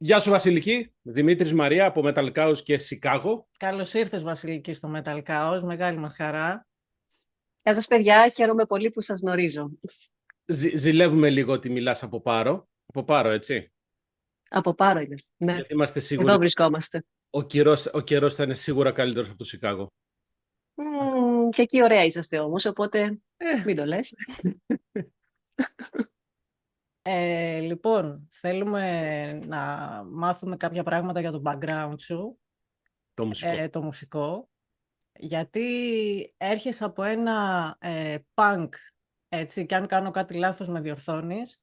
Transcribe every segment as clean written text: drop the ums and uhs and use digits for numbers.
Γεια σου Βασιλική, Δημήτρης Μαρία από Metal Chaos και Σικάγο. Καλώς ήρθες, Βασιλική, στο Metal Chaos. Μεγάλη μας χαρά. Γεια σας παιδιά, χαίρομαι πολύ που σας γνωρίζω. Ζηλεύουμε λίγο ότι μιλάς από Πάρο. Από Πάρο, έτσι. Από Πάρο είμαι. Ναι, Γιατί είμαστε σίγουροι εδώ ότι βρισκόμαστε. ο καιρός θα είναι σίγουρα καλύτερος από το Σικάγο. Και εκεί ωραία είσαστε όμως, οπότε Ε, μην το λες. Λοιπόν, θέλουμε να μάθουμε κάποια πράγματα για το background σου, το μουσικό. το μουσικό, γιατί έρχεσαι από ένα punk, έτσι, και αν κάνω κάτι λάθος με διορθώνεις.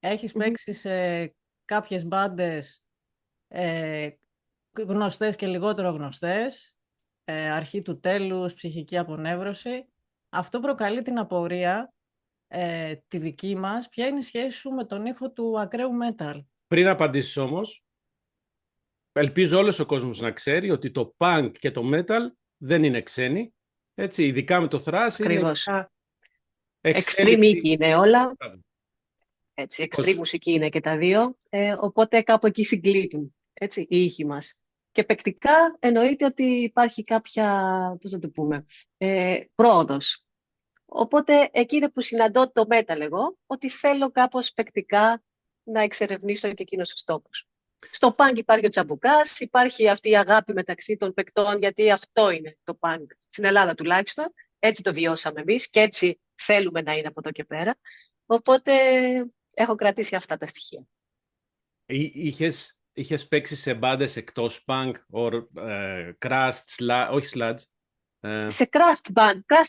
Έχεις Μμμ. παίξει σε κάποιες μπάντες γνωστές και λιγότερο γνωστές, αρχή του τέλους, ψυχική απονεύρωση. Αυτό προκαλεί την απορία, τη δική μας, ποια είναι η σχέση σου με τον ήχο του ακραίου metal. Πριν απαντήσεις όμως, ελπίζω όλος ο κόσμος να ξέρει ότι το punk και το metal δεν είναι ξένοι. Έτσι, ειδικά με το thrash είναι Ακριβώς. μια Extreme εξέλιξη. ήχοι είναι όλα. Έτσι, extreme μουσική είναι και τα δύο. Οπότε κάπου εκεί συγκλίνουν, έτσι, οι ήχοι μας. Και παικτικά εννοείται ότι υπάρχει κάποια, πώς να το πούμε, πρόοδος. Οπότε εκεί είναι που συναντώ το metal εγώ, ότι θέλω κάπως παικτικά να εξερευνήσω και εκείνους τους τόπους. Στο punk υπάρχει ο τσαμπουκάς, υπάρχει αυτή η αγάπη μεταξύ των παικτών, γιατί αυτό είναι το punk, στην Ελλάδα τουλάχιστον. Έτσι το βιώσαμε εμείς και έτσι θέλουμε να είναι από εδώ και πέρα. Οπότε έχω κρατήσει αυτά τα στοιχεία. Είχες παίξει σε μπάντες εκτός punk, crust, όχι sludge. Σε crust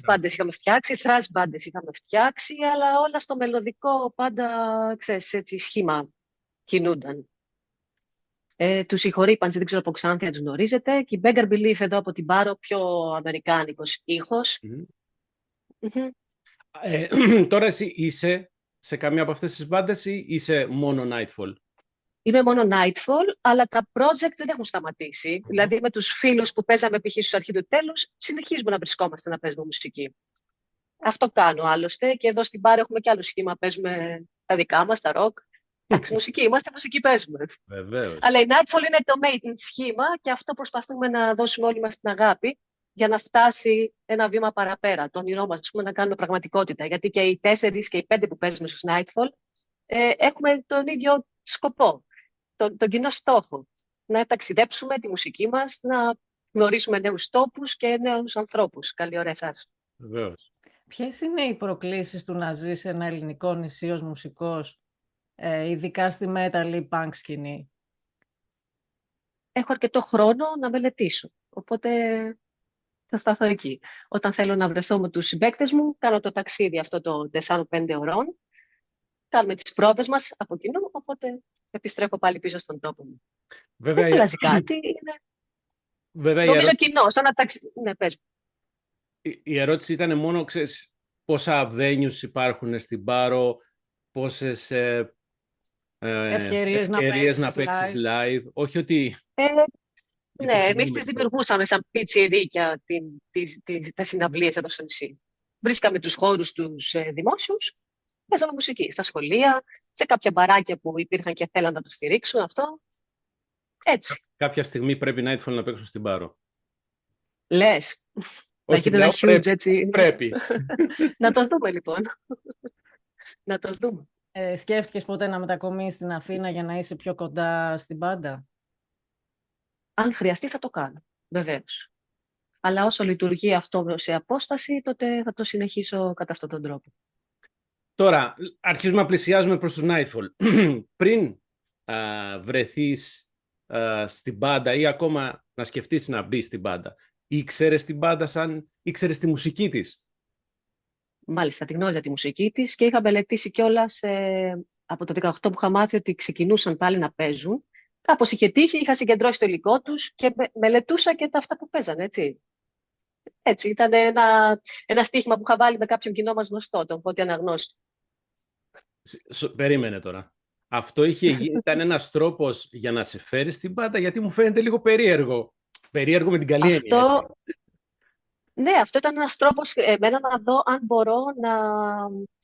bands είχαμε φτιάξει, thrash bands είχαμε φτιάξει, αλλά όλα στο μελωδικό πάντα, ξέρεις, έτσι, σχήμα κινούνταν. Τους ηχορύπαντες, δεν ξέρω από Ξάνθια τους γνωρίζετε, και η Beggar Belief εδώ από την Πάρο, πιο αμερικάνικος ήχος. Μμμ. Τώρα εσύ είσαι σε καμία από αυτές τις μπάντες ή είσαι μόνο Nightfall? Είμαι μόνο Nightfall, αλλά τα project δεν έχουν σταματήσει. Δηλαδή με τους φίλους που παίζαμε π.χ. στους αρχή του τέλους, συνεχίζουμε να βρισκόμαστε να παίζουμε μουσική. Αυτό κάνω άλλωστε και εδώ στην Πάρο έχουμε κι άλλο σχήμα, παίζουμε τα δικά μας, τα rock. Εντάξει, μουσική είμαστε, μουσική παίζουμε. Βεβαίως. Αλλά η Nightfall είναι το main σχήμα και αυτό προσπαθούμε να δώσουμε όλοι μας την αγάπη για να φτάσει ένα βήμα παραπέρα. Το όνειρό μας, ας πούμε, να κάνουμε πραγματικότητα. Γιατί και οι 4 και οι 5 που παίζουμε στους Nightfall έχουμε τον ίδιο σκοπό, τον κοινό στόχο. Να ταξιδέψουμε τη μουσική μας, να γνωρίσουμε νέους τόπους και νέους ανθρώπους. Καλή ώρα εσάς. Βεβαίως. Ποιες είναι οι προκλήσεις του να ζεις σε ένα ελληνικό νησί ως μουσικός, ειδικά στη metal ή punk σκηνή? Έχω αρκετό χρόνο να μελετήσω, οπότε θα σταθώ εκεί. Όταν θέλω να βρεθώ με τους συμπαίκτες μου, κάνω το ταξίδι αυτό των 4-5 ωρών, κάνουμε τις πρόβες μας από κοινού, οπότε επιστρέφω πάλι πίσω στον τόπο μου. Βέβαια, Δεν αλλάζει κάτι, είναι βέβαια νομίζω κοινό, σαν να ταξιδι... Ναι, πες. η ερώτηση ήταν μόνο, ξέρεις, πόσα venues υπάρχουν στην Πάρο, πόσες Ευκαιρίες να παίξεις live. Όχι ότι Ε, ναι, εμείς επιθυμούμε τις αυτό. δημιουργούσαμε σαν πιτσιρίκια τα συναυλίες εδώ στο νησί. Βρίσκαμε τους χώρους τους δημόσιους, παίζαμε μουσική στα σχολεία, σε κάποια μπαράκια που υπήρχαν και θέλαν να το στηρίξουν αυτό. Έτσι. Κάποια στιγμή πρέπει Nightfall να παίξουν στην Πάρο. Λες. Να Όχι, έχετε ένα λέω huge έτσι. πρέπει. Να το δούμε λοιπόν. Να το δούμε. Σκέφτηκες ποτέ να μετακομίσεις στην Αθήνα για να είσαι πιο κοντά στην μπάντα? Αν χρειαστεί θα το κάνω, βεβαίως. Αλλά όσο λειτουργεί αυτό σε απόσταση, τότε θα το συνεχίσω κατά αυτόν τον τρόπο. Τώρα, αρχίζουμε να πλησιάζουμε προς τους Nightfall. Πριν βρεθείς στην μπάντα ή ακόμα να σκεφτείς να μπεις στην μπάντα, ήξερες την μπάντα ήξερες τη μουσική της? Μάλιστα, τη γνώριζα τη μουσική της και είχα μελετήσει κιόλας από το 18 που είχα μάθει ότι ξεκινούσαν πάλι να παίζουν. Κάπως είχε τύχει, είχα συγκεντρώσει το υλικό τους και μελετούσα και τα αυτά που παίζανε, έτσι. Έτσι, ήταν ένα στοίχημα που είχα βάλει με κάποιον κοινό μας γνωστό, τον Φώτη Αναγνώστη. Περίμενε τώρα. Αυτό ήταν ένας τρόπος για να σε φέρει στην μπάντα, γιατί μου φαίνεται λίγο περίεργο. Περίεργο με την καλή έννοια, Αυτό, έτσι. ναι, αυτό ήταν ένας τρόπος εμένα να δω αν μπορώ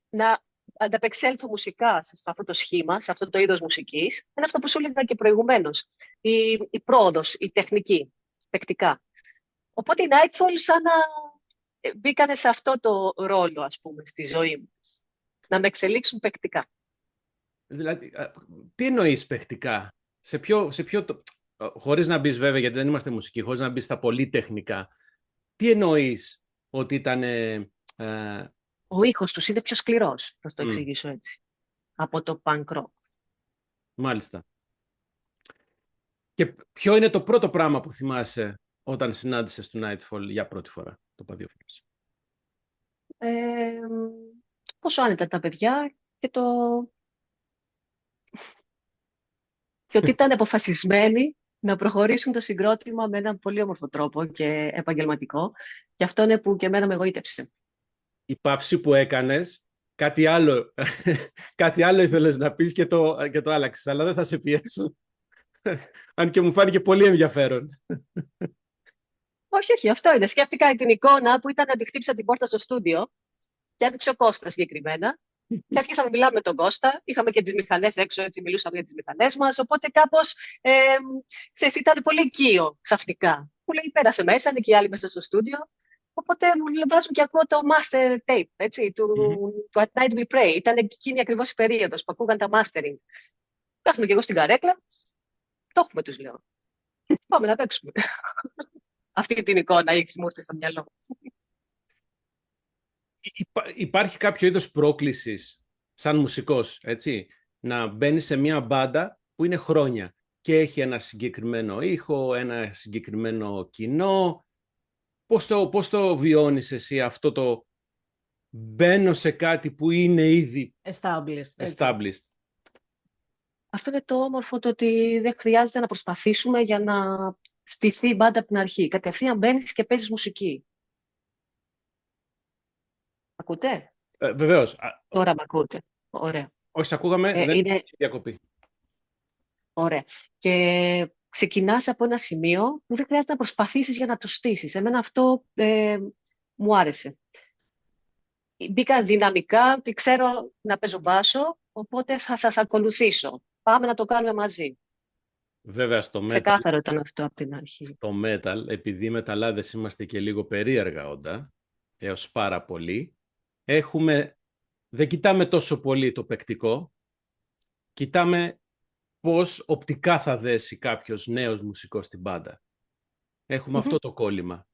να ανταπεξέλθω μουσικά σε αυτό το σχήμα, σε αυτό το είδος μουσικής, είναι αυτό που σου έλεγα και προηγουμένως. Η πρόοδος, η τεχνική, παικτικά. Οπότε οι Nightfall σαν να μπήκανε σε αυτό το ρόλο, ας πούμε, στη ζωή μου. Να με εξελίξουν παικτικά. Δηλαδή, τι εννοείς παιχτικά, χωρίς να μπεις βέβαια, γιατί δεν είμαστε μουσικοί, χωρίς να μπεις στα πολύ τεχνικά, τι εννοείς ότι ήταν... Ο ήχος τους είναι πιο σκληρός, θα το εξηγήσω έτσι, από το punk rock. Μάλιστα. Και ποιο είναι το πρώτο πράγμα που θυμάσαι όταν συνάντησες το Nightfall για πρώτη φορά, το παδιόφωνος? Πόσο άνετα τα παιδιά και ότι ήταν αποφασισμένοι να προχωρήσουν το συγκρότημα με έναν πολύ όμορφο τρόπο και επαγγελματικό. Και αυτό είναι που και εμένα με εγωίτευσε. Η παύση που έκανες, κάτι άλλο, κάτι άλλο ήθελες να πεις και το άλλαξες, αλλά δεν θα σε πιέσω. Αν και μου φάνηκε πολύ ενδιαφέρον. Όχι, όχι, αυτό είναι. Σκέφτηκα την εικόνα που ήταν να τη χτύψα την πόρτα στο στούντιο και έδειξε ο Κώστας συγκεκριμένα. Και άρχισαμε να μιλάμε με τον Κώστα. Είχαμε και τις μηχανές έξω, έτσι μιλούσαμε για τις μηχανές μας. Οπότε κάπως, ξέρεις, ήταν πολύ οικείο ξαφνικά. Μου λέει, πέρασε μέσα, είναι και οι άλλοι μέσα στο στούντιο. Οπότε μου βάζουν και ακούω το master tape, έτσι, του At Night We Pray. Ήταν εκείνη ακριβώς η περίοδος που ακούγαν τα mastering. Κάθομαι και εγώ στην καρέκλα. Το έχουμε, τους λέω. Πάμε να παίξουμε. Αυτή την εικόνα μου ήρθε στο μυαλό. Υπάρχει κάποιο είδος πρόκλησης σαν μουσικός, έτσι, να μπαίνεις σε μια μπάντα που είναι χρόνια και έχει ένα συγκεκριμένο ήχο, ένα συγκεκριμένο κοινό. Πώς το βιώνεις εσύ αυτό το μπαίνω σε κάτι που είναι ήδη established? Αυτό είναι το όμορφο, το ότι δεν χρειάζεται να προσπαθήσουμε για να στηθεί η μπάντα από την αρχή. Κατευθείαν μπαίνεις και παίζεις μουσική. Ακούτε? Βεβαίως. Τώρα με ακούτε. Ωραία. Όχι, ακούγαμε, δεν είναι διακοπή. Ωραία. Και ξεκινάς από ένα σημείο που δεν χρειάζεται να προσπαθήσεις για να το στήσεις. Εμένα αυτό μου άρεσε. Μπήκα δυναμικά, ότι ξέρω να παίζω μπάσο, οπότε θα σας ακολουθήσω. Πάμε να το κάνουμε μαζί. Βέβαια, στο metal, ξεκάθαρο ήταν αυτό από την αρχή. Στο metal, επειδή οι μεταλλάδες είμαστε και λίγο περίεργα όντα, έως πάρα πολύ, δεν κοιτάμε τόσο πολύ το παικτικό, κοιτάμε πώς οπτικά θα δέσει κάποιος νέος μουσικός στην μπάντα. Έχουμε αυτό το κόλλημα.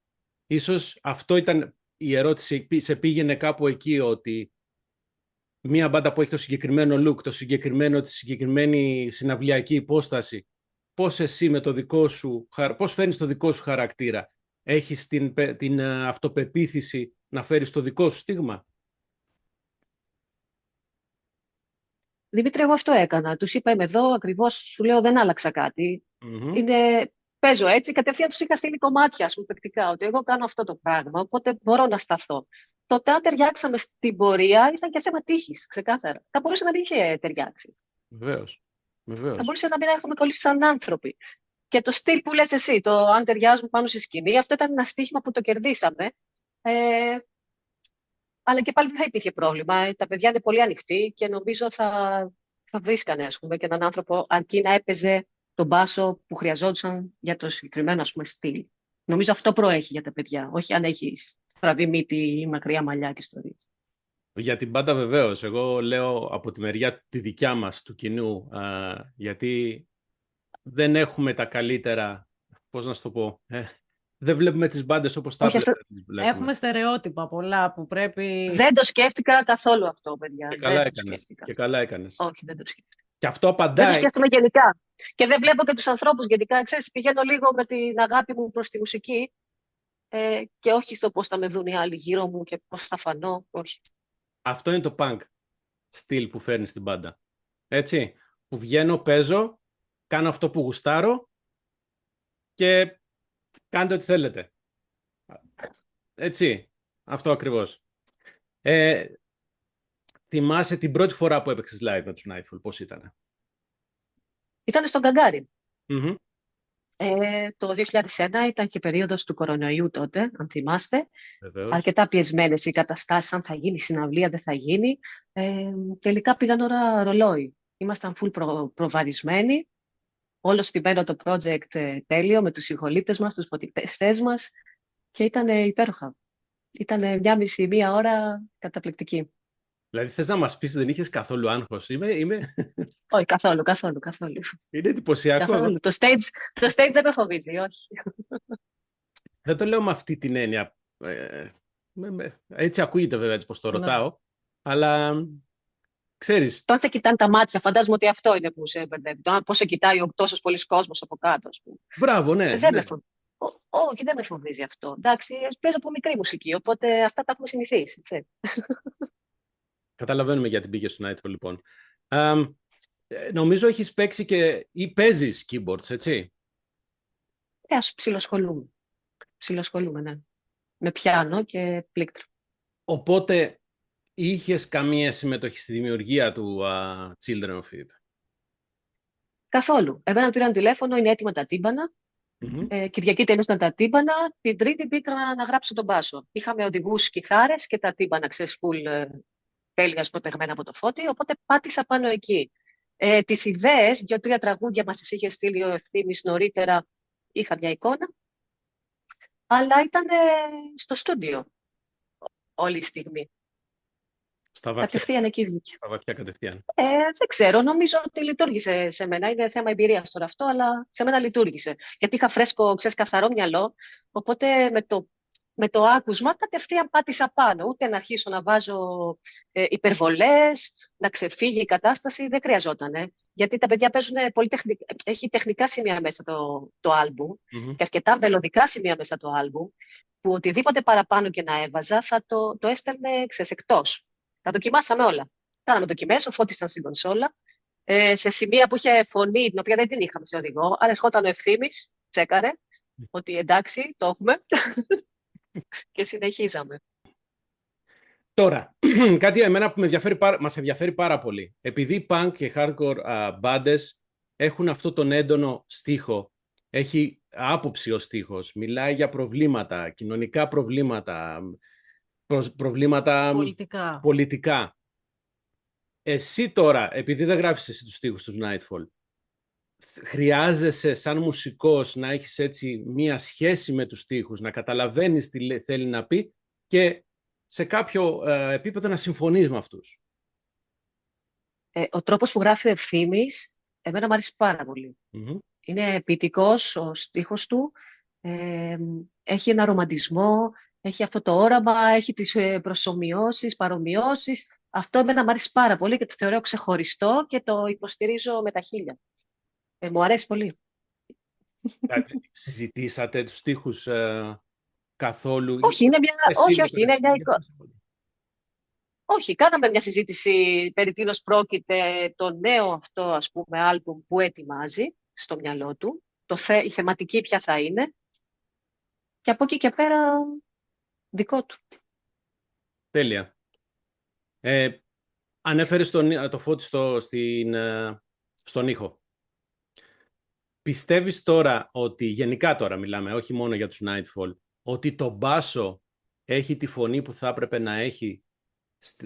Ίσως αυτό ήταν η ερώτηση, σε πήγαινε κάπου εκεί, ότι μία μπάντα που έχει το συγκεκριμένο look, τη συγκεκριμένη συναυλιακή υπόσταση, πώς εσύ με το δικό σου, πώς φέρνεις το δικό σου χαρακτήρα, έχεις την αυτοπεποίθηση να φέρεις το δικό σου στίγμα? Δημήτρη, εγώ αυτό έκανα. Τους είπα, είμαι εδώ, ακριβώς, σου λέω, δεν άλλαξα κάτι. Παίζω έτσι, κατευθείαν τους είχα στείλει κομμάτια, ας πούμε, παικτικά, ότι εγώ κάνω αυτό το πράγμα, οπότε μπορώ να σταθώ. Το αν ταιριάξαμε στην πορεία ήταν και θέμα τύχης, ξεκάθαρα. Θα μπορούσε να μην είχε ταιριάξει. Βεβαίως. Θα μπορούσε να μην έχουμε κολλήσει σαν άνθρωποι. Και το στυλ που λες εσύ, το αν ταιριάζουμε πάνω στη σκηνή, αυτό ήταν ένα στοίχημα που το κερδίσαμε. Αλλά και πάλι δεν θα υπήρχε πρόβλημα. Τα παιδιά είναι πολύ ανοιχτοί και νομίζω θα βρίσκανε, ας πούμε, και έναν άνθρωπο αρκεί να έπαιζε τον μπάσο που χρειαζόντουσαν για το συγκεκριμένο, ας πούμε, στυλ. Νομίζω αυτό προέχει για τα παιδιά, όχι αν έχει στραβή μύτη ή μακριά μαλλιά και ιστορίες. Για την μπάντα βεβαίως. Εγώ λέω από τη μεριά τη δικιά μας, του κοινού, γιατί δεν έχουμε τα καλύτερα, πώς να σου το πω, δεν βλέπουμε τις μπάντες όπως τα βλέπουμε. Έχουμε στερεότυπα πολλά που πρέπει... Δεν το σκέφτηκα καθόλου αυτό, παιδιά. Και καλά έκανες. Όχι, δεν το σκέφτηκα. Και αυτό απαντάει. Δεν το σκέφτομαι γενικά. Και δεν βλέπω και τους ανθρώπους γενικά. Ξέρεις, πηγαίνω λίγο με την αγάπη μου προς τη μουσική και όχι στο πώς θα με δουν οι άλλοι γύρω μου και πώς θα φανώ. Όχι. Αυτό είναι το punk στυλ που φέρνει στην μπάντα. Έτσι, που βγαίνω, παίζω, κάνω αυτό που γουστάρω και κάντε ό,τι θέλετε. Έτσι, αυτό ακριβώς. Θυμάσαι την πρώτη φορά που έπαιξες live με τους Nightfall, πώς ήτανε? Ήτανε στον Καγκάρι. Το 2001 ήταν και περίοδος του κορονοϊού τότε, αν θυμάστε. Βεβαίως. Αρκετά πιεσμένες οι καταστάσεις, αν θα γίνει συναυλία, δεν θα γίνει. Τελικά πήγαν ώρα ρολόι. Ήμασταν full προβαρισμένοι. Όλο στημένο το project τέλειο με τους συγχολήτες μας, τους φωτιστές μας και ήταν υπέροχα. Ήταν 1,5-1 ώρα καταπληκτική. Δηλαδή θες να μας πεις δεν είχες καθόλου άγχος. Όχι, καθόλου, καθόλου, καθόλου. Είναι εντυπωσιακό. Καθόλου. Το stage δεν με φοβίζει, όχι. Δεν το λέω με αυτή την έννοια. Έτσι ακούγεται βέβαια έτσι πως το Ναι. ρωτάω. Αλλά ξέρεις, Όταν σε κοιτάνε τα μάτια, φαντάζομαι ότι αυτό είναι που σε μπερδεύει. Πώς σε κοιτάει τόσος πολλής κόσμος από κάτω, ας πούμε. μπράβο, ναι. Δεν ναι. με φοβίζει. Όχι, δεν με φοβίζει αυτό. Εντάξει, παίζω από μικρή μουσική, οπότε αυτά τα έχουμε συνηθίσει. Ξέρεις. Καταλαβαίνουμε γιατί πήγες στο Nightfall, λοιπόν. Νομίζω έχεις παίξει και ή παίζεις keyboards, έτσι. Ας ψιλοσχολούμαι. Ψιλοσχολούμαι, ναι. Με πιάνο και πλήκτρο. Οπότε είχες καμία συμμετοχή στη δημιουργία του Children of Eve. Καθόλου. Εμένα πήραν τηλέφωνο, είναι έτοιμα τα τύμπανα. Κυριακή τέλειωσαν τα τύμπανα. Την Τρίτη μπήκα να γράψω τον μπάσο. Είχαμε οδηγούς κιθάρες και τα τύμπανα, ξέρεις, τέλεια προτεγμένα από το Φώτη, οπότε πάτησα πάνω εκεί. Τις ιδέες, 2-3 τραγούδια μας τις είχε στείλει ο Ευθύμης νωρίτερα, είχα μια εικόνα, αλλά ήταν στο στούντιο όλη η στιγμή. Στα βαθιά, Κατευθείαν εκεί βγήκε. στα βαθιά κατευθείαν. Δεν ξέρω, νομίζω ότι λειτουργήσε σε μένα. Είναι θέμα εμπειρίας τώρα αυτό, αλλά σε μένα λειτουργήσε. Γιατί είχα φρέσκο, ξέρεις, καθαρό μυαλό, οπότε με το άκουσμα κατευθείαν πάτησα πάνω. Ούτε να αρχίσω να βάζω υπερβολές, να ξεφύγει η κατάσταση, δεν χρειαζόταν. Γιατί τα παιδιά παίζουν πολύ έχει τεχνικά σημεία μέσα το άλμπουμ και αρκετά μελωδικά σημεία μέσα το άλμπουμ, που οτιδήποτε παραπάνω και να έβαζα θα το έστελνε, ξέρεις, εκτός. Τα δοκιμάσαμε όλα. Κάναμε δοκιμές, ο Φώτης ήταν στην κονσόλα, σε σημεία που είχε φωνή, την οποία δεν την είχαμε σε οδηγό, αλλά ερχόταν ο Ευθύμης, τσέκαρε, ότι εντάξει, το έχουμε, και συνεχίζαμε. Τώρα, κάτι εμένα που μας ενδιαφέρει πάρα πολύ. Επειδή punk και hardcore μπάντες έχουν αυτό τον έντονο στίχο, έχει άποψη ο στίχος, μιλάει για προβλήματα, κοινωνικά προβλήματα, προβλήματα πολιτικά. Εσύ τώρα, επειδή δεν γράφεις εσύ τους στίχους του Nightfall, χρειάζεσαι σαν μουσικός να έχεις έτσι μία σχέση με τους στίχους, να καταλαβαίνεις τι θέλει να πει και σε κάποιο επίπεδο να συμφωνείς με αυτούς. Ο τρόπος που γράφει ο Ευθύμης, εμένα μου αρέσει πάρα πολύ. Είναι ποιητικός ο στίχος του, έχει ένα ρομαντισμό, έχει αυτό το όραμα, έχει τις προσομοιώσεις, παρομοιώσεις. Αυτό εμένα μου αρέσει πάρα πολύ και το θεωρώ ξεχωριστό και το υποστηρίζω με τα χίλια. Μου αρέσει πολύ. Συζητήσατε τους στίχους καθόλου? Όχι, είναι μια εικόνα. Όχι, κάναμε μια συζήτηση περί τίνος πρόκειται το νέο αυτό, ας πούμε, άλμπουμ που ετοιμάζει στο μυαλό του, η θεματική ποια θα είναι, και από εκεί και πέρα δικό του. Τέλεια. Ανέφερες το Φώτη στον ήχο. Πιστεύεις τώρα ότι, γενικά τώρα μιλάμε, όχι μόνο για τους Nightfall, ότι το μπάσο έχει τη φωνή που θα έπρεπε να έχει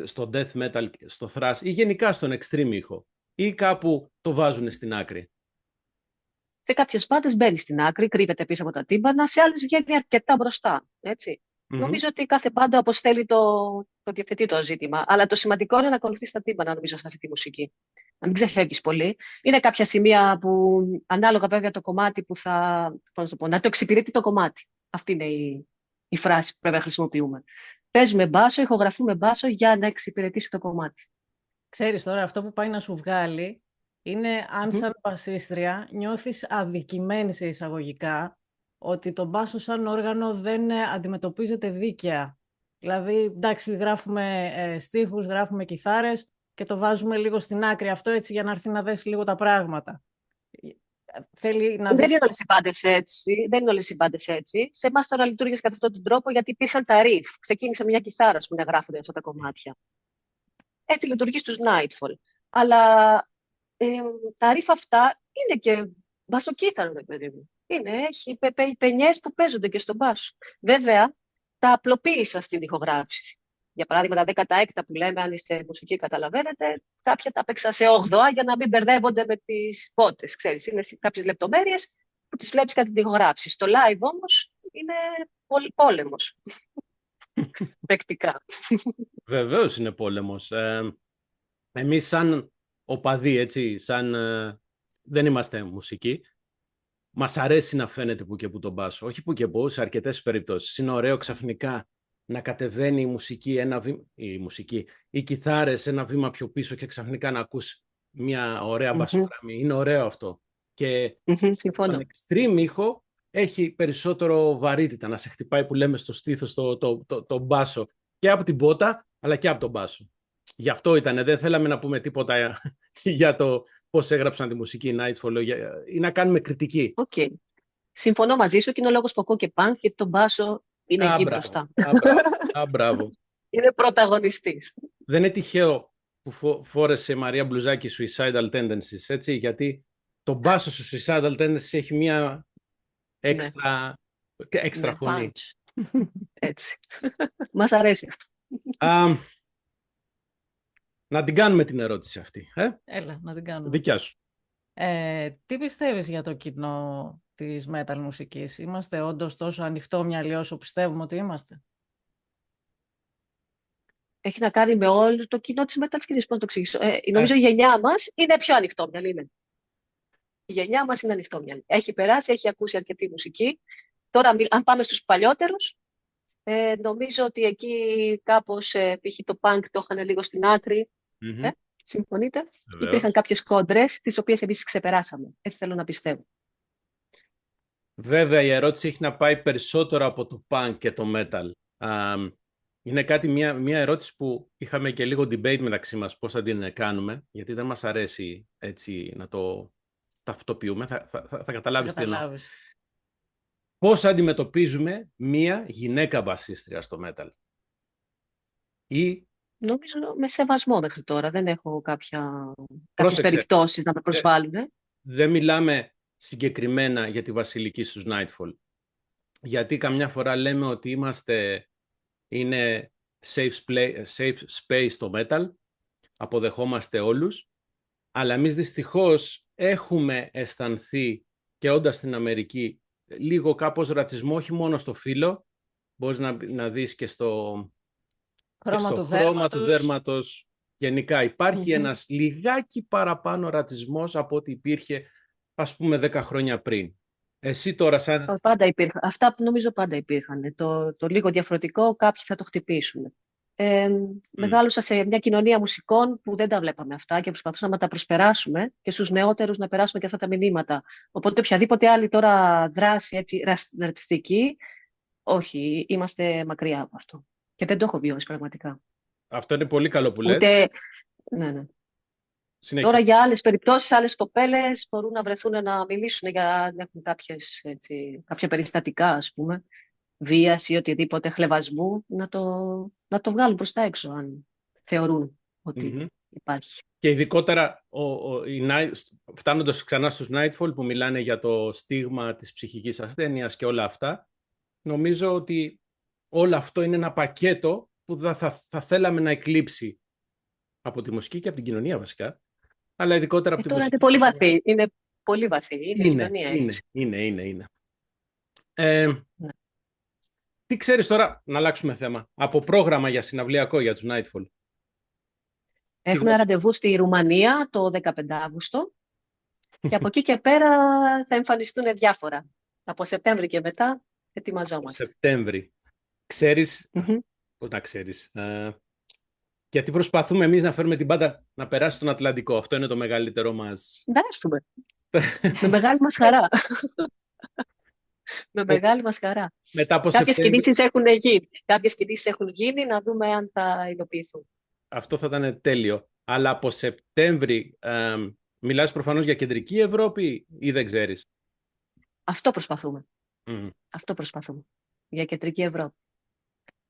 στο death metal, στο thrash ή γενικά στον extreme ήχο, ή κάπου το βάζουν στην άκρη? Σε κάποιες μπάντες μπαίνει στην άκρη, κρύβεται πίσω από τα τύμπανα, σε άλλες βγαίνει αρκετά μπροστά. Έτσι. Νομίζω ότι κάθε μπάντα όπως θέλει το διευθετεί το ζήτημα. Αλλά το σημαντικό είναι να ακολουθείς τα τύμπανα, νομίζω, σε αυτή τη μουσική. Να μην ξεφεύγεις πολύ. Είναι κάποια σημεία που, ανάλογα βέβαια το κομμάτι που να το εξυπηρετεί το κομμάτι. Αυτή είναι η φράση που πρέπει να χρησιμοποιούμε. Παίζουμε μπάσο, ηχογραφούμε μπάσο για να εξυπηρετήσει το κομμάτι. Ξέρεις τώρα, αυτό που πάει να σου βγάλει είναι αν σαν μπασίστρια νιώθεις αδικημένη σε εισαγωγικά ότι το μπάσο σαν όργανο δεν αντιμετωπίζεται δίκαια. Δηλαδή, εντάξει, γράφουμε στίχους, γράφουμε κιθάρες και το βάζουμε λίγο στην άκρη αυτό έτσι για να έρθει να δέσει λίγο τα πράγματα. Δεν είναι όλες οι μπάντες έτσι. Δεν είναι όλες οι μπάντες έτσι. Σε εμάς τώρα λειτουργήσε κατά αυτόν τον τρόπο γιατί υπήρχαν τα riff. Ξεκίνησε μια κιθάρα που να γράφονται αυτά τα κομμάτια. Έτσι λειτουργεί στους Nightfall. Αλλά τα riff αυτά είναι και μπασοκύθαρο, παιδί μου. Έχει πενιές που παίζονται και στον μπάσο. Βέβαια, τα απλοποίησα στην ηχογράφηση. Για παράδειγμα, τα 16 που λέμε, αν είστε μουσική, καταλαβαίνετε, κάποια τα παίξα σε 8 για να μην μπερδεύονται με τις πότες. Ξέρεις, είναι κάποιες λεπτομέρειες που τις βλέπεις κατά την ηχογράφηση. Στο live όμως είναι πόλεμος. Πρακτικά. Βεβαίως είναι πόλεμος. Εμείς σαν οπαδοί, έτσι, δεν είμαστε μουσικοί, μας αρέσει να φαίνεται που και που τον μπάσο. Όχι που και που, σε αρκετές περιπτώσεις. Είναι ωραίο ξαφνικά να κατεβαίνει οι κιθάρες ένα βήμα πιο πίσω και ξαφνικά να ακούς μια ωραία μπασογραμμή. Είναι ωραίο αυτό. Και συμφωνώ. στον extreme ήχο έχει περισσότερο βαρύτητα, να σε χτυπάει που λέμε στο στήθος το μπάσο και από την πότα αλλά και από τον μπάσο. Γι' αυτό δεν θέλαμε να πούμε τίποτα για το πώς έγραψαν τη μουσική Nightfall ή να κάνουμε κριτική. Okay. Συμφωνώ μαζί σου και είναι ο λόγος που ακούω και punk, γιατί τον μπάσο είναι εκεί μπροστά. Μπράβο. Είναι πρωταγωνιστής. Δεν είναι τυχαίο που φόρεσε η Μαρία μπλουζάκι Suicidal Tendencies, έτσι, γιατί το μπάσο σου Suicidal Tendencies έχει μια έξτρα φωνή. Έτσι. Μας αρέσει αυτό. Να την κάνουμε την ερώτηση αυτή. Έλα, να την κάνουμε. Δικιά σου. Τι πιστεύεις για το κοινό της metal μουσικής? Είμαστε όντως τόσο ανοιχτόμυαλοι όσο πιστεύουμε ότι είμαστε? Έχει να κάνει με όλο το κοινό της metal σκηνής. Πώς να το εξηγήσω? Νομίζω η γενιά μας είναι πιο ανοιχτόμυαλη. Η γενιά μας είναι ανοιχτόμυαλη. Έχει περάσει, έχει ακούσει αρκετή μουσική. Τώρα, αν πάμε στους παλιότερους, νομίζω ότι εκεί κάπως π.χ. το punk το είχαν λίγο στην άκρη. Συμφωνείτε? Βεβαίως. Υπήρχαν κάποιες κόντρες, τις οποίες εμείς ξεπεράσαμε. Έτσι θέλω να πιστεύω. Βέβαια, η ερώτηση έχει να πάει περισσότερο από το punk και το metal. Είναι μια ερώτηση που είχαμε και λίγο debate μεταξύ μας, πώς θα την κάνουμε, γιατί δεν μας αρέσει έτσι να το ταυτοποιούμε. Θα καταλάβεις τι εννοώ. Πώς αντιμετωπίζουμε μία γυναίκα μπασίστρια στο metal? Νομίζω με σεβασμό μέχρι τώρα. Δεν έχω κάποιες περιπτώσεις να με προσβάλλουν. Δεν μιλάμε συγκεκριμένα για τη Βασιλική στους Nightfall. Γιατί καμιά φορά λέμε ότι είναι safe space στο metal, αποδεχόμαστε όλους, αλλά εμείς δυστυχώς έχουμε αισθανθεί και όντας στην Αμερική λίγο κάπως ρατσισμό, όχι μόνο στο φύλο, μπορείς να δεις και στο χρώμα του δέρματος. Γενικά υπάρχει ένας λιγάκι παραπάνω ρατσισμός από ό,τι υπήρχε, ας πούμε, 10 χρόνια πριν. Εσύ τώρα Πάντα υπήρχαν. Αυτά που νομίζω πάντα υπήρχαν. Το λίγο διαφορετικό κάποιοι θα το χτυπήσουν. Μεγάλωσα σε μια κοινωνία μουσικών που δεν τα βλέπαμε αυτά και προσπαθούσαμε να τα προσπεράσουμε και στους νεότερους να περάσουμε και αυτά τα μηνύματα. Οπότε οποιαδήποτε άλλη τώρα δράση έτσι, ρατσιστική, όχι, είμαστε μακριά από αυτό. Και δεν το έχω βιώσει πραγματικά. Αυτό είναι πολύ καλό που λες. Ναι. Συνέχεια. Τώρα για άλλες περιπτώσεις, άλλες κοπέλες μπορούν να βρεθούν να μιλήσουν για να έχουν κάποια περιστατικά, ας πούμε, βίας ή οτιδήποτε, χλευασμού, να το βγάλουν προς τα έξω, αν θεωρούν ότι υπάρχει. Και ειδικότερα, φτάνοντας ξανά στους Nightfall, που μιλάνε για το στίγμα της ψυχικής ασθένειας και όλα αυτά, νομίζω ότι όλο αυτό είναι ένα πακέτο που θα θέλαμε να εκλείψει από τη μουσική και από την κοινωνία βασικά, αλλά ειδικότερα από τη μουσική. Είναι πολύ βαθύ. Είναι πολύ βαθύ. Είναι κοινωνία έτσι. Είναι. Τι ξέρεις τώρα, να αλλάξουμε θέμα, από πρόγραμμα για συναυλιακό για τους Nightfall? Έχουμε ένα ραντεβού στη Ρουμανία το 15 Αύγουστο και από εκεί και πέρα θα εμφανιστούν διάφορα. Από Σεπτέμβρη και μετά ετοιμαζόμαστε. Σεπτέμβρη. Ξέρεις, πώς να ξέρεις, γιατί προσπαθούμε εμείς να φέρουμε την μπάντα να περάσει στον Ατλαντικό. Αυτό είναι το μεγαλύτερό μας. Να έρθουμε. Με μεγάλη μας χαρά. Με μεγάλη μας χαρά. Κάποιες κινήσεις έχουν γίνει, να δούμε αν θα υλοποιηθούν. Αυτό θα ήταν τέλειο. Αλλά από Σεπτέμβρη μιλάς προφανώς για κεντρική Ευρώπη ή δεν ξέρεις? Αυτό προσπαθούμε. Αυτό προσπαθούμε. Για κεντρική Ευρώπη.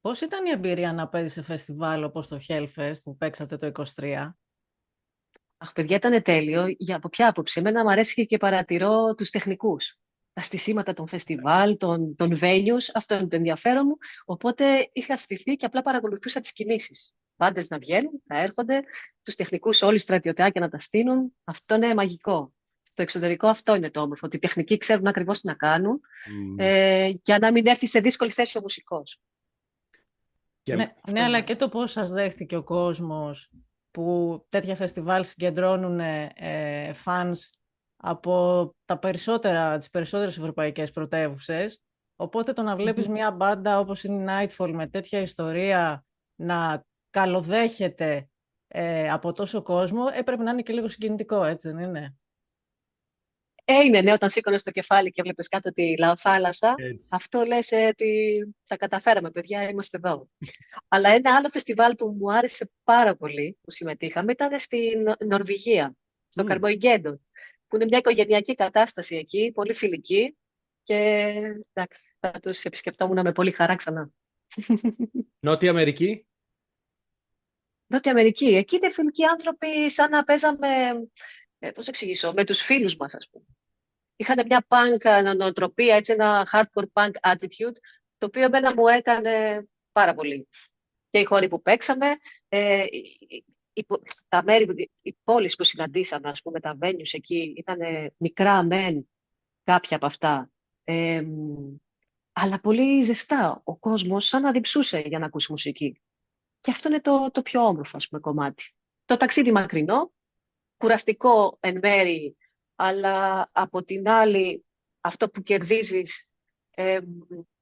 Πώς ήταν η εμπειρία να παίζεις σε φεστιβάλ όπως το Hellfest που παίξατε το 2023? Αχ, παιδιά, ήταν τέλειο. Από ποια άποψη? Εμένα μου αρέσει και παρατηρώ τους τεχνικούς. τα στισίματα των φεστιβάλ, των venues, αυτό είναι το ενδιαφέρον μου. Οπότε είχα στηθεί και απλά παρακολουθούσα τις κινήσεις. Πάντες να βγαίνουν, να έρχονται, τους τεχνικούς όλοι στρατιωτάκια να τα στείλουν. Αυτό είναι μαγικό. Στο εξωτερικό αυτό είναι το όμορφο, ότι οι τεχνικοί ξέρουν ακριβώς τι να κάνουν, για να μην έρθει σε δύσκολη θέση ο μουσικός. Ναι, αλλά και το πώς σας δέχτηκε ο κόσμος, που τέτοια φεστιβάλ συγκεντρώνουν fans από τις περισσότερες ευρωπαϊκές πρωτεύουσες. Οπότε το να βλέπεις μια μπάντα όπως είναι η Nightfall με τέτοια ιστορία να καλοδέχεται από τόσο κόσμο, έπρεπε να είναι και λίγο συγκινητικό, έτσι δεν είναι? Είναι, ναι, όταν σήκωνες το κεφάλι και βλέπεις κάτω τη θάλασσα, αυτό λες ότι τα καταφέραμε, παιδιά, είμαστε εδώ. Αλλά ένα άλλο φεστιβάλ που μου άρεσε πάρα πολύ, που συμμετείχαμε, ήταν στην Νορβηγία, στο Καρμποϊγκέντον, που είναι μια οικογενειακή κατάσταση εκεί, πολύ φιλική, και εντάξει, θα τους επισκεπτόμουν με πολύ χαρά ξανά. Νότια Αμερική. Νότια Αμερική, εκεί είναι φιλικοί άνθρωποι, σαν να παίζαμε, πώς εξηγήσω, με τους φίλους μας, ας πούμε. Είχαν μια punk νοοτροπία, έτσι, ένα hardcore punk attitude, το οποίο εμένα μου έκανε πάρα πολύ. Και οι χώροι που παίξαμε, τα μέρη, οι πόλεις που συναντήσαμε, ας πούμε, τα venues εκεί, ήταν μικρά μεν κάποια από αυτά, αλλά πολύ ζεστά. Ο κόσμος σαν να διψούσε για να ακούσει μουσική. Και αυτό είναι το πιο όμορφο, ας πούμε, κομμάτι. Το ταξίδι μακρινό, κουραστικό εν μέρη, αλλά από την άλλη αυτό που κερδίζεις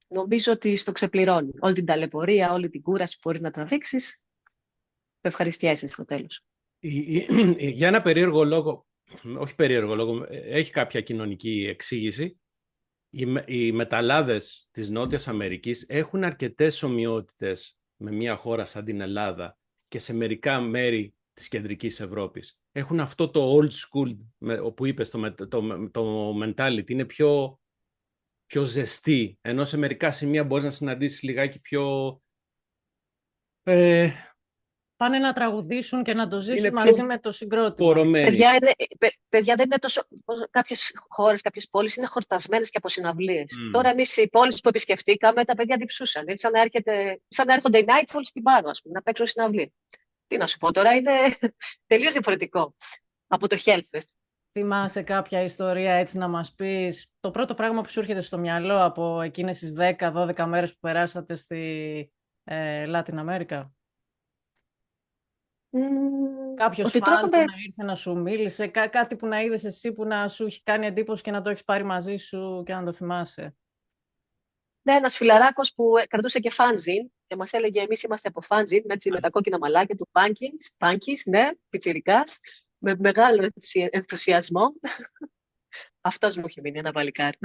νομίζω ότι στο ξεπληρώνει. Όλη την ταλαιπωρία, όλη την κούραση που μπορεί να τραβήξεις, το ευχαριστιέσαι στο τέλος. Για ένα περίεργο λόγο, όχι περίεργο λόγο, έχει κάποια κοινωνική εξήγηση. Οι μεταλλάδες της Νότιας Αμερικής έχουν αρκετές ομοιότητες με μια χώρα σαν την Ελλάδα και σε μερικά μέρη της κεντρικής Ευρώπης. Έχουν αυτό το old school, όπου είπες, το mentality, είναι πιο ζεστή, ενώ σε μερικά σημεία μπορείς να συναντήσεις λιγάκι πιο... Πάνε να τραγουδήσουν και να το ζήσουν μαζί με το συγκρότημα. Παιδιά, δεν είναι τόσο... Κάποιες χώρες, κάποιες πόλεις είναι χορτασμένες και από συναυλίες. Τώρα εμείς οι πόλεις που επισκεφτήκαμε, τα παιδιά διψούσαν. Είναι σαν να έρχονται οι Nightfall στην Πάρο, ας πούμε, να παίξουν συναυλία. Τι να σου πω τώρα, είναι τελείως διαφορετικό από το Hellfest. Θυμάσαι κάποια ιστορία, έτσι, να μας πεις το πρώτο πράγμα που σου έρχεται στο μυαλό από εκείνες τις 10-12 μέρες που περάσατε στη Λάτιν Αμέρικα? Κάποιος φαν που να ήρθε να σου μίλησε, κάτι που να είδες εσύ που να σου έχει κάνει εντύπωση και να το έχεις πάρει μαζί σου και να το θυμάσαι? Ναι, ένας φιλαράκος που κρατούσε και fanzine και μας έλεγε εμείς είμαστε από fanzine, με τα κόκκινα μαλάκια του Punkies, ναι, πιτσιρικάς, με μεγάλο ενθουσιασμό. Αυτός μου έχει μείνει ένα παλικάρι.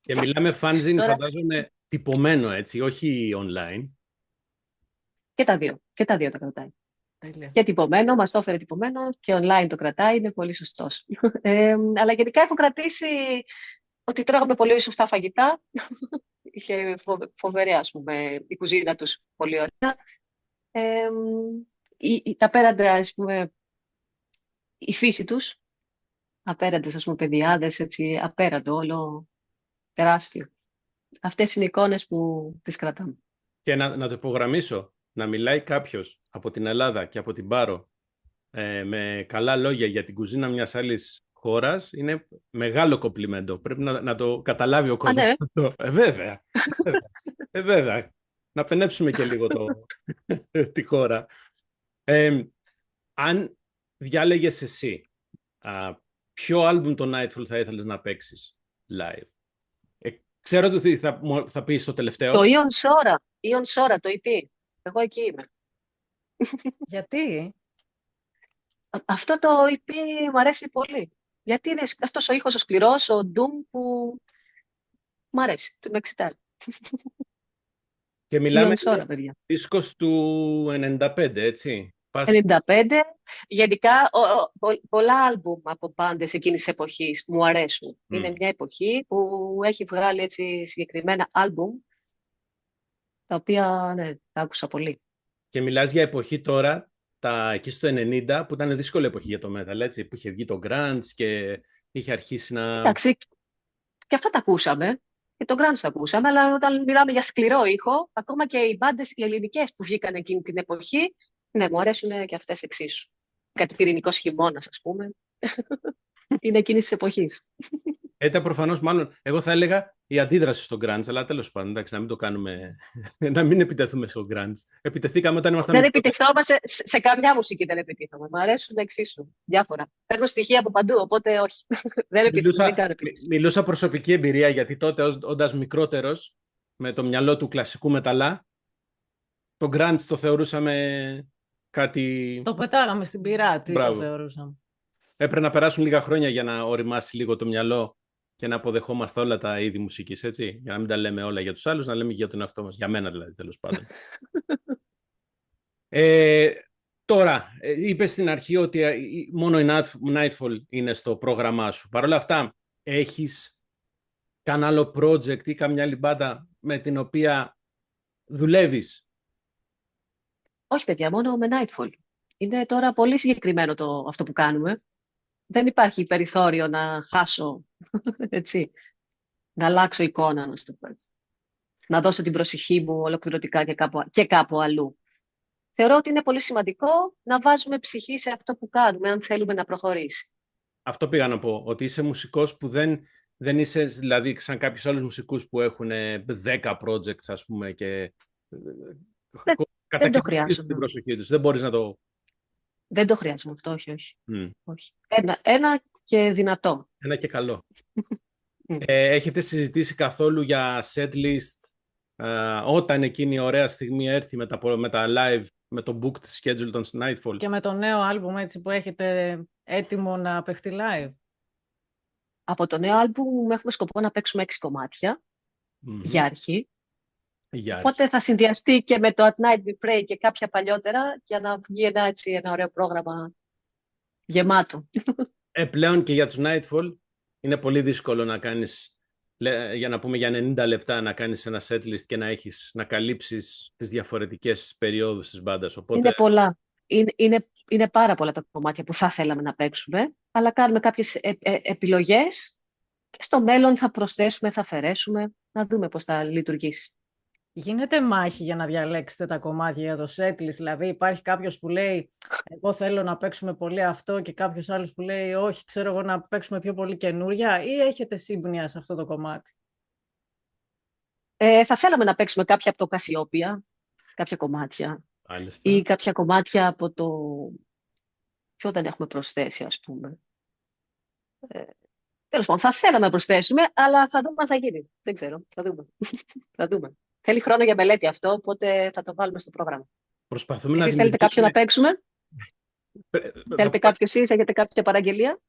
Και μιλάμε fanzine, φαντάζομαι τυπωμένο, έτσι, όχι online. Και τα δύο το κρατάει. Και τυπωμένο, μας το έφερε τυπωμένο, και online το κρατάει, είναι πολύ σωστός. Αλλά γενικά έχω κρατήσει ότι τρώγαμε πολύ σωστά φαγητά. Είχε φοβερή, ας πούμε, η κουζίνα τους πολύ ωραία. Τα απέραντα, ας πούμε, η φύση τους, απέραντες, ας πούμε, παιδιάδες, έτσι, απέραντο όλο, τεράστιο. Αυτές είναι οι εικόνες που τις κρατάμε. Και να το υπογραμμίσω, να μιλάει κάποιος από την Ελλάδα και από την Πάρο με καλά λόγια για την κουζίνα μιας άλλης χώρας, είναι μεγάλο κομπλιμέντο. Πρέπει να το καταλάβει ο κόσμος. Ναι. Βέβαια. Βέβαια. Να πενέψουμε και λίγο τη χώρα. Αν διάλεγες εσύ, ποιο άλμπουμ το Nightfall θα ήθελες να παίξεις live? Ξέρω ότι θα πεις το τελευταίο. Το Ion Sora, το EP. Εγώ εκεί είμαι. Γιατί? Αυτό το EP μου αρέσει πολύ. Γιατί είναι αυτός ο ήχος ο σκληρός, ο Doom, που μου αρέσει, του Μεξιτάρ. Και μιλάμε για δίσκος του 95, έτσι. 95. Γενικά, πολλά άλμπουμ από πάντες εκείνης της εποχής μου αρέσουν. Είναι μια εποχή που έχει βγάλει, έτσι, συγκεκριμένα άλμπουμ, τα οποία, ναι, τα άκουσα πολύ. Και μιλάς για εποχή τώρα, εκεί στο 90, που ήταν δύσκολη εποχή για το metal, έτσι, που είχε βγει το grunge και είχε αρχίσει να... Εντάξει, Και αυτά τα ακούσαμε. Και τον grunge τα ακούσαμε. Αλλά όταν μιλάμε για σκληρό ήχο, ακόμα και οι μπάντες οι ελληνικές που βγήκαν εκείνη την εποχή, ναι, μου αρέσουν και αυτές εξίσου. Κάτι πυρηνικός χειμώνας, ας πούμε. Είναι εκείνη τη εποχή. Ήταν προφανώς, μάλλον, εγώ θα έλεγα η αντίδραση στο grunge, αλλά τέλος πάντων, εντάξει, να μην το κάνουμε, να μην επιτεθούμε στο grunge. Επιτεθήκαμε όταν ήμασταν Δεν μικρότεροι. επιτυχόμαστε σε καμιά μουσική, δεν επιτύχαμε. Μου αρέσουν εξίσου. Διάφορα. Παίρνω στοιχεία από παντού, οπότε όχι. Δεν επιτυχούμε, δεν κάνω επίτευξη. Μιλούσα προσωπική εμπειρία, γιατί τότε όντας μικρότερος, με το μυαλό του κλασικού μεταλλά, το grunge το θεωρούσαμε κάτι... Το πετάγαμε στην πυρά, τι το Μπράβο. θεωρούσαμε. Έπρεπε να περάσουν λίγα χρόνια για να οριμάσει λίγο το μυαλό και να αποδεχόμαστε όλα τα είδη μουσικής, έτσι. Για να μην τα λέμε όλα για τους άλλους, να λέμε για τον εαυτό μας. Για μένα δηλαδή, τέλος πάντων. Τώρα, είπες στην αρχή ότι μόνο η Nightfall είναι στο πρόγραμμά σου. Παρ' όλα αυτά, έχεις κανένα άλλο project ή καμιά άλλη μπάντα με την οποία δουλεύεις? Όχι, παιδιά, μόνο με Nightfall. Είναι τώρα πολύ συγκεκριμένο αυτό που κάνουμε. Δεν υπάρχει περιθώριο να χάσω, έτσι, να αλλάξω εικόνα, να το πω έτσι. Να δώσω την προσοχή μου ολοκληρωτικά και κάπου αλλού. Θεωρώ ότι είναι πολύ σημαντικό να βάζουμε ψυχή σε αυτό που κάνουμε, αν θέλουμε να προχωρήσει. Αυτό πήγα να πω, ότι είσαι μουσικός που δεν είσαι, δηλαδή, σαν κάποιους άλλους μουσικούς που έχουν 10 projects, ας πούμε, και Δεν το χρειάζομαι. την προσοχή τους. Δεν μπορείς να το... Δεν το χρειάζομαι αυτό, όχι. Όχι. Ένα και δυνατό. Ένα και καλό. Έχετε συζητήσει καθόλου για setlist όταν εκείνη η ωραία στιγμή έρθει με τα live, με το booked schedule των Nightfall? Και με το νέο άλμπουμ έτσι που έχετε έτοιμο να παιχτεί live? Από το νέο άλμπουμ έχουμε σκοπό να παίξουμε 6 κομμάτια για αρχή. Οπότε θα συνδυαστεί και με το At Night We Pray και κάποια παλιότερα για να βγει ένα ωραίο πρόγραμμα γεμάτο. Πλέον και για τους Nightfall είναι πολύ δύσκολο να κάνεις, για να πούμε για 90 λεπτά, να κάνεις ένα setlist και να καλύψεις τις διαφορετικές περιόδους της μπάντας. Οπότε... Είναι πολλά. Είναι πάρα πολλά τα κομμάτια που θα θέλαμε να παίξουμε, αλλά κάνουμε κάποιες επιλογές και στο μέλλον θα προσθέσουμε, θα αφαιρέσουμε, να δούμε πώς θα λειτουργήσει. Γίνεται μάχη για να διαλέξετε τα κομμάτια για το setlist? Δηλαδή υπάρχει κάποιος που λέει εγώ θέλω να παίξουμε πολύ αυτό και κάποιος άλλος που λέει όχι, ξέρω εγώ να παίξουμε πιο πολύ καινούρια, ή έχετε σύμπνοια σε αυτό το κομμάτι? Θα θέλαμε να παίξουμε κάποια από το Cassiopeia, κάποια κομμάτια. Άλιστα. Ή κάποια κομμάτια από το... Ποιο δεν έχουμε προσθέσει, ας πούμε. Τέλος πάντων, θα θέλαμε να προσθέσουμε, αλλά θα δούμε αν θα γίνει. Δεν ξέρω, θα δούμε. Θα δούμε. Θέλει χρόνο για μελέτη αυτό, οπότε θα το βάλουμε στο πρόγραμμα. Προσπαθούμε εσείς θέλετε κάποιον να παίξουμε? Θέλετε κάποιο εσείς, έχετε κάποια παραγγελία?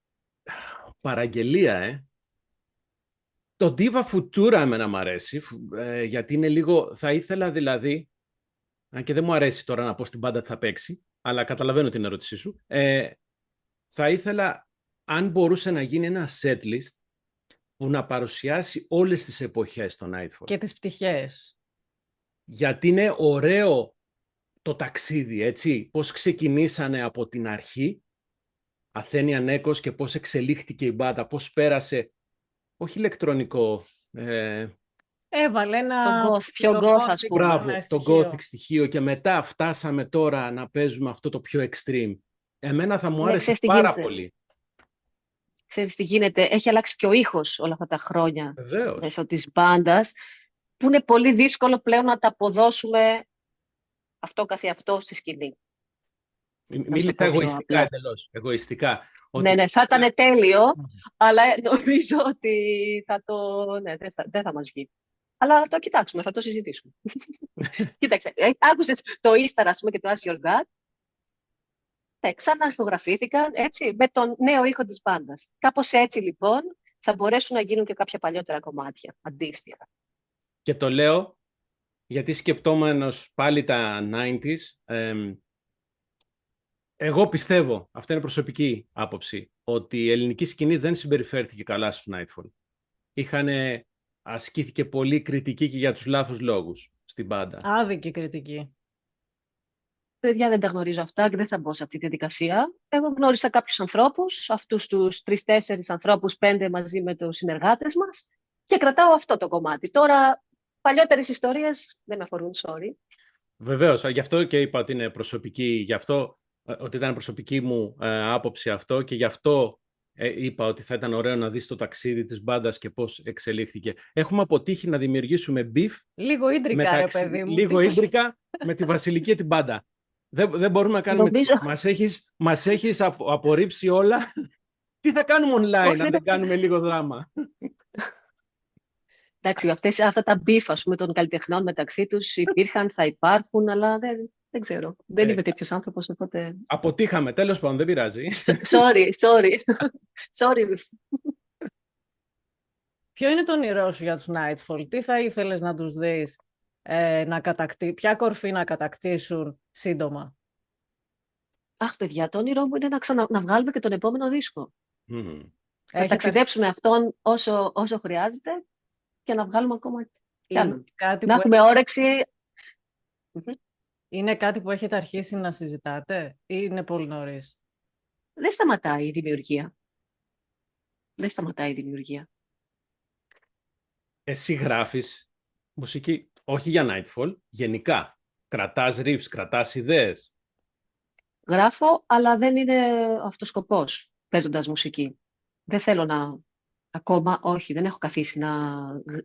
Παραγγελία, Το Diva Futura εμένα μ' αρέσει, γιατί είναι λίγο... Θα ήθελα δηλαδή, αν και δεν μου αρέσει τώρα να πω στην μπάντα τι θα παίξει, αλλά καταλαβαίνω την ερώτησή σου, θα ήθελα, αν μπορούσε να γίνει ένα setlist που να παρουσιάσει όλες τις εποχές στο Nightfall. Και τις πτυχές. Γιατί είναι ωραίο το ταξίδι, έτσι. Πώς ξεκινήσανε από την αρχή, Αθένια Νέκος, και πώς εξελίχθηκε η μπάντα, πώς πέρασε, όχι ηλεκτρονικό... Έβαλε ένα πιο goth, ας πούμε. Μπράβο, το gothic στοιχείο, και μετά φτάσαμε τώρα να παίζουμε αυτό το πιο extreme. Εμένα θα μου άρεσε πάρα πολύ. Ξέρεις τι γίνεται, έχει αλλάξει και ο ήχος όλα αυτά τα χρόνια. Βεβαίως. Μέσω της μπάντας, που είναι πολύ δύσκολο πλέον να τα αποδώσουμε αυτό καθεαυτό στη σκηνή. Μίλησα εγωιστικά εντελώς. Εγωιστικά. Ναι, θα ήταν τέλειο, αλλά νομίζω ότι δεν θα μας βγει. Αλλά το κοιτάξουμε, θα το συζητήσουμε. Κοίταξε, άκουσες το Easter, ας πούμε, και το As Your God. Ξαναρχογραφήθηκαν, έτσι, με τον νέο ήχο της μπάντας. Κάπως έτσι, λοιπόν, θα μπορέσουν να γίνουν και κάποια παλιότερα κομμάτια, αντίστοιχα. Και το λέω, γιατί σκεπτόμενος πάλι τα 90s, εγώ πιστεύω, αυτή είναι προσωπική άποψη, ότι η ελληνική σκηνή δεν συμπεριφέρθηκε καλά στους Nightfall. Ασκήθηκε πολύ κριτική και για τους λάθος λόγους στην μπάντα. Άδικη κριτική. Παιδιά, δεν τα γνωρίζω αυτά και δεν θα μπω σε αυτή τη διαδικασία. Εγώ γνώρισα κάποιους ανθρώπους, αυτούς τους 3-4 ανθρώπους, 5 μαζί με τους συνεργάτες μας, Και κρατάω αυτό το κομμάτι. Τώρα, παλιότερες ιστορίες δεν με αφορούν, sorry. Βεβαίως, γι' αυτό και είπα ότι είναι προσωπική, γι' αυτό ότι ήταν προσωπική μου άποψη αυτό και γι' αυτό είπα ότι θα ήταν ωραίο να δεις το ταξίδι της μπάντας και πώς εξελίχθηκε. Έχουμε αποτύχει να δημιουργήσουμε beef Λίγο ίντρικα, ρε παιδί μου. λίγο ίντρικα με τη Βασιλική την μπάντα. Δεν μπορούμε να κάνουμε... Νομίζω... Μας έχεις απορρίψει όλα. Τι θα κάνουμε online αν δεν κάνουμε λίγο δράμα? Εντάξει, αυτά τα beef, ας πούμε, των καλλιτεχνών μεταξύ τους υπήρχαν, θα υπάρχουν, αλλά δεν ξέρω. Δεν είμαι τέτοιος άνθρωπος, οπότε... Αποτύχαμε, τέλος πάντων, δεν πειράζει. Sorry. Ποιο είναι το όνειρό σου για τους Nightfall? Τι θα ήθελες να τους δεις, ποια κορφή να κατακτήσουν σύντομα? Αχ, παιδιά, το όνειρό μου είναι να βγάλουμε και τον επόμενο δίσκο. Να ταξιδέψουμε αυτόν όσο χρειάζεται και να βγάλουμε ακόμα κι άλλο. Να έχουμε όρεξη. Είναι κάτι που έχετε αρχίσει να συζητάτε ή είναι πολύ νωρίς? Δεν σταματάει η δημιουργία. Εσύ γράφεις μουσική, όχι για Nightfall, γενικά. Κρατάς riffs, κρατάς ιδέες. Γράφω, αλλά δεν είναι αυτός ο σκοπός παίζοντας μουσική. Δεν θέλω ακόμα, όχι, δεν έχω καθίσει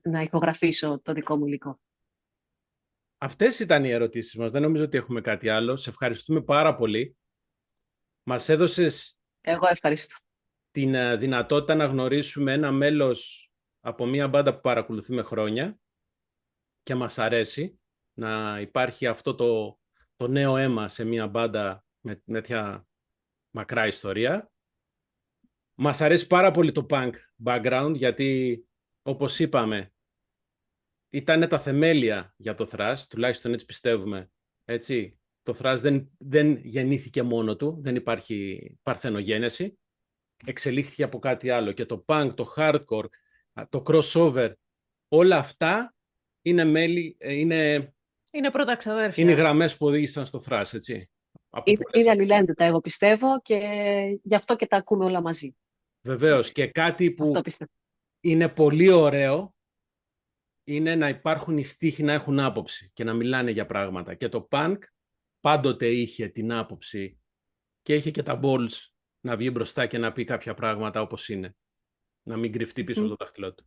να ηχογραφήσω το δικό μου υλικό. Αυτές ήταν οι ερωτήσεις μας. Δεν νομίζω ότι έχουμε κάτι άλλο. Σε ευχαριστούμε πάρα πολύ. Μας έδωσες... Εγώ ευχαριστώ. Την δυνατότητα να γνωρίσουμε ένα μέλος από μια μπάντα που παρακολουθούμε χρόνια και μας αρέσει να υπάρχει αυτό το νέο αίμα σε μια μπάντα με τέτοια μακρά ιστορία. Μας αρέσει πάρα πολύ το punk background γιατί, όπως είπαμε, ήταν τα θεμέλια για το thrash, τουλάχιστον έτσι πιστεύουμε. Έτσι. Το thrash δεν γεννήθηκε μόνο του, δεν υπάρχει παρθενογένεση. Εξελίχθηκε από κάτι άλλο. Και το punk, το hardcore, το crossover, όλα αυτά είναι μέλη, είναι πρώτα ξαδέρφια. Είναι γραμμές που οδήγησαν στο thrash, έτσι. Είναι αλληλένδετα, εγώ πιστεύω, και γι' αυτό και τα ακούμε όλα μαζί. Βεβαίως. Και κάτι που είναι πολύ ωραίο είναι να υπάρχουν οι στίχοι να έχουν άποψη και να μιλάνε για πράγματα. Και το punk πάντοτε είχε την άποψη και είχε και τα balls να βγει μπροστά και να πει κάποια πράγματα όπως είναι. Να μην κρυφτεί πίσω από το δάχτυλό του.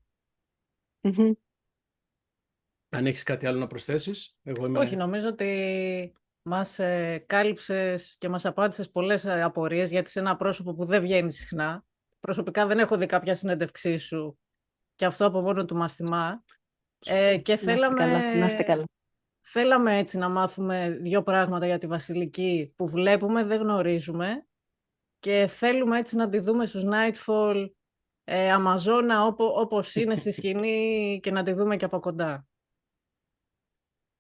Αν έχεις κάτι άλλο να προσθέσεις? Όχι, νομίζω ότι μας κάλυψες και μας απάντησες πολλές απορίες, γιατί είσαι ένα πρόσωπο που δεν βγαίνει συχνά. Προσωπικά δεν έχω δει κάποια συνέντευξή σου και αυτό από μόνο του μας θυμά. Και θέλαμε έτσι να μάθουμε δύο πράγματα για τη Βασιλική που βλέπουμε, δεν γνωρίζουμε, και θέλουμε έτσι να τη δούμε στους Nightfall Αμαζόνα όπως είναι στη σκηνή και να τη δούμε και από κοντά.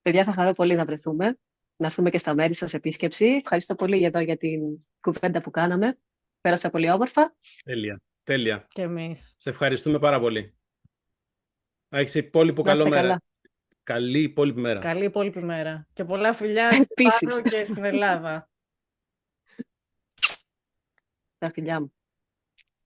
Παιδιά, θα χαρώ πολύ να βρεθούμε, να έρθουμε και στα μέρη σας επίσκεψη. Ευχαριστώ πολύ για την κουβέντα που κάναμε. Πέρασα πολύ όμορφα. Τέλεια. Και εμείς. Σε ευχαριστούμε πάρα πολύ. Έχεις υπόλοιπο καλό μέρα. Καλή υπόλοιπη μέρα. Καλή υπόλοιπη μέρα. Και πολλά φιλιά στην Πάτρο και στην Ελλάδα. Τα φιλιά μου.